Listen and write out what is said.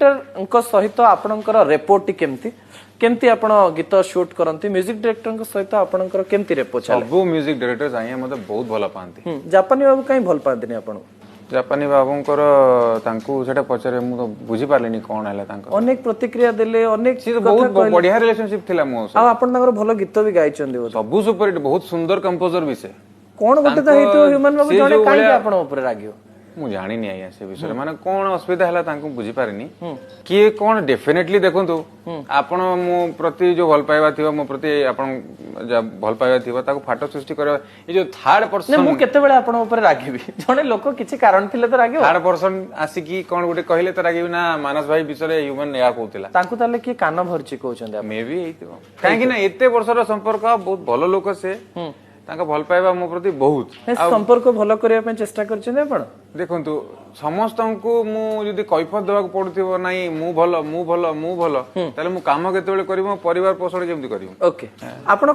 director सहित आपणकर rapport केमती केमती आपण गीत शूट करंती म्यूजिक डायरेक्टर सहित आपणकर केमती रेपो चले सब म्यूजिक डायरेक्टर चाहिए मते बहुत भला पांती जापानी बाबू कहीं भल पाते आपण जापानी बाबूंकर तांकू सेटा पचारे मु तो बुझी पारलेनी कोन हला तांको अनेक प्रतिक्रिया देले अनेक सी तो बहुत बढ़िया रिलेशनशिप थिला मो आ आपण तांकर भलो गीत भी गाइचंदी बोल सब सुपर हिट बहुत सुंदर कंपोजर भी से कोन गोटे तो हेतो ह्यूमन बाबू जणे काई आपण ऊपर रागियो मु जानी नहीं आया से विषय माने कोन असुविधा हला तांको बुझी पारेनी कि कोन डेफिनेटली देखंतु आपण मो प्रति जो भल पाइबा थिबा मो प्रति आपण भल पाइबा थिबा ताको फाटो सृष्टि करे ए जो थर्ड पर्सन मु केते बेले आपण ऊपर रागिबी जणे लोक किछि कारण थिले तो रागियो थर्ड पर्सन आसी की कोन गोटे कहले तो रागिबी ना मानस भाई विषय ह्यूमन या कहउतिला तांको ताले की कान भरची कहउछन मे भी हेतिबो काहे कि ना एते वर्षर संपर्क बहुत भलो लोक से तांका भल पाइबा मो प्रति बहुत संपर्क भलो करिया पे चेष्टा करछन आपण देखंतु समस्त को मु जदी कैफत देबाक पड़ुथिबो नाही मु भलो ताले मु काम केतेबेले करिवो परिवार पोषण केमति करिवो ओके आपण